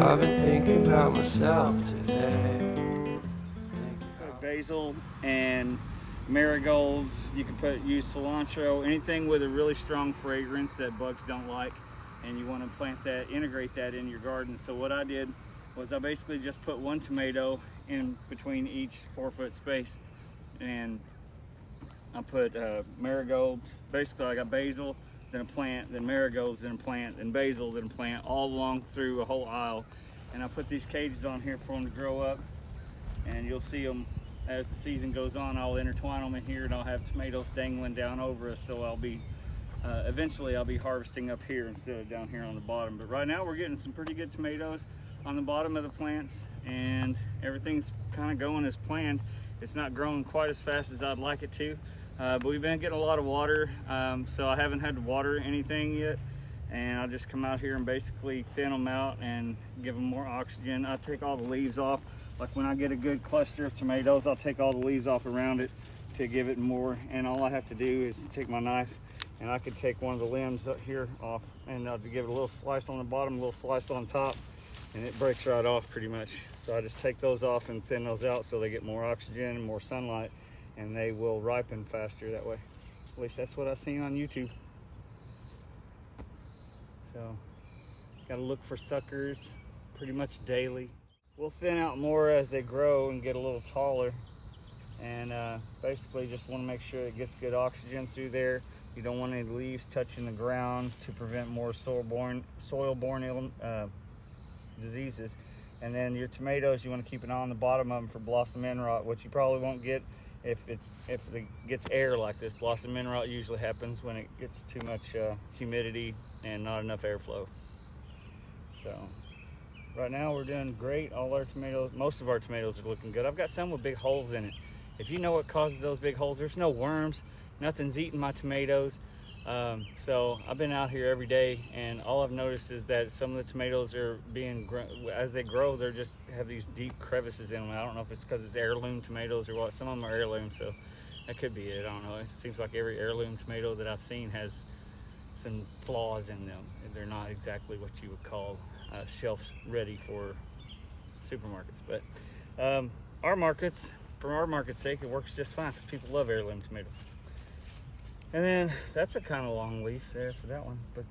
I've been thinking about myself today. Basil and marigolds. You can use cilantro, anything with a really strong fragrance that bugs don't like, and you want to plant that, integrate that in your garden. So what I did was I basically just put one tomato in between each 4-foot space, and I put marigolds. Basically I got basil, then a plant, then marigolds, then a plant, then basil, then a plant, all along through a whole aisle. And I put these cages on here for them to grow up, and you'll see them as the season goes on. I'll intertwine them in here, and I'll have tomatoes dangling down over us, so I'll be eventually I'll be harvesting up here instead of down here on the bottom. But right now we're getting some pretty good tomatoes on the bottom of the plants, and everything's kind of going as planned. It's not growing quite as fast as I'd like it to, but we've been getting a lot of water, so I haven't had to water anything yet. And I'll just come out here and basically thin them out and give them more oxygen. I take all the leaves off. Like when I get a good cluster of tomatoes, I'll take all the leaves off around it to give it more. And all I have to do is take my knife, and I could take one of the limbs up here off, and I'll give it a little slice on the bottom, a little slice on top, and it breaks right off pretty much. So I just take those off and thin those out so they get more oxygen and more sunlight, and they will ripen faster that way. At least that's what I've seen on YouTube. So gotta look for suckers pretty much daily. We'll thin out more as they grow and get a little taller, and basically just want to make sure it gets good oxygen through there. You don't want any leaves touching the ground to prevent more soil-borne diseases. And then your tomatoes, you want to keep an eye on the bottom of them for blossom end rot, which you probably won't get if it gets air like this. Blossom end rot usually happens when it gets too much humidity and not enough airflow. So right now we're doing great. All our tomatoes, most of our tomatoes are looking good. I've got some with big holes in it. If you know what causes those big holes, there's no worms, nothing's eating my tomatoes. So I've been out here every day, and all I've noticed is that some of the tomatoes are as they grow, they just have these deep crevices in them. I don't know if it's because it's heirloom tomatoes or what. Some of them are heirloom, so that could be it. I don't know. It seems like every heirloom tomato that I've seen has some flaws in them. They're not exactly what you would call shelves ready for supermarkets. But our markets, for our market's sake, it works just fine because people love heirloom tomatoes. And then that's a kind of long leaf there for that one, but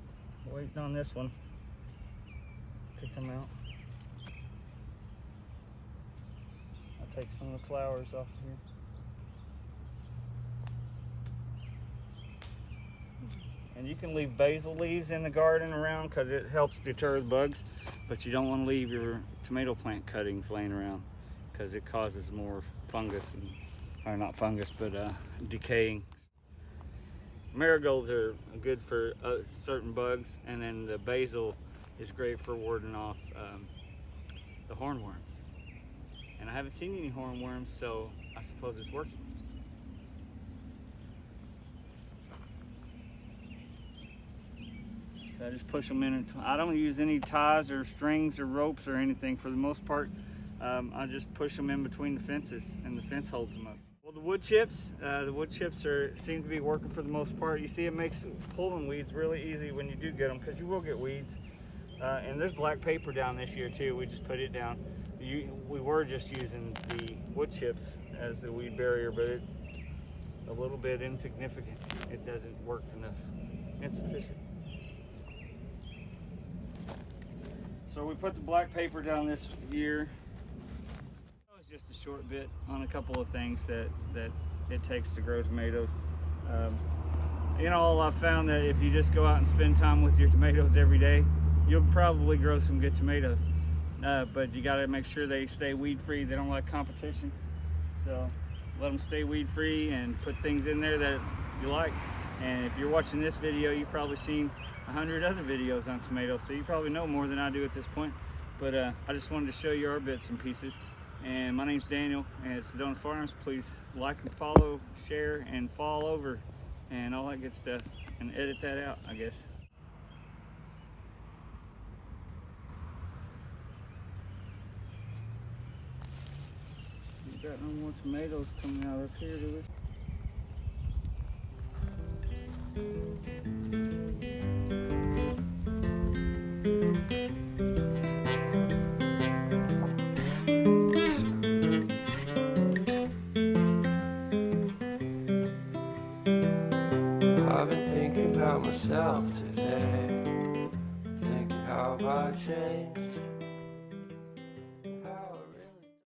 waiting on this one to come out. I'll take some of the flowers off here. And you can leave basil leaves in the garden around because it helps deter the bugs, but you don't want to leave your tomato plant cuttings laying around because it causes more fungus, or not fungus, but decaying. Marigolds are good for certain bugs, and then the basil is great for warding off the hornworms. And I haven't seen any hornworms, so I suppose it's working. So I just push them in. I don't use any ties or strings or ropes or anything for the most part. I just push them in between the fences, and the fence holds them up. Well, the wood chips seem to be working for the most part. You see, it makes pulling weeds really easy when you do get them, because you will get weeds. And there's black paper down this year too. We just put it down. We were just using the wood chips as the weed barrier, but it's a little bit insignificant. It doesn't work enough. Insufficient. So we put the black paper down this year. Just a short bit on a couple of things that it takes to grow tomatoes. In all, I've found that if you just go out and spend time with your tomatoes every day, you'll probably grow some good tomatoes. But you got to make sure they stay weed free. They don't like competition, so let them stay weed free and put things in there that you like. And if you're watching this video, you've probably seen 100 other videos on tomatoes, so you probably know more than I do at this point. But I just wanted to show you our bits and pieces. And my name's Daniel, and it's Sadona Farms. Please like and follow, share, and fall over, and all that good stuff, and edit that out, I guess. We got no more tomatoes coming out up here, do we? I've been thinking about myself today, thinking how have I changed.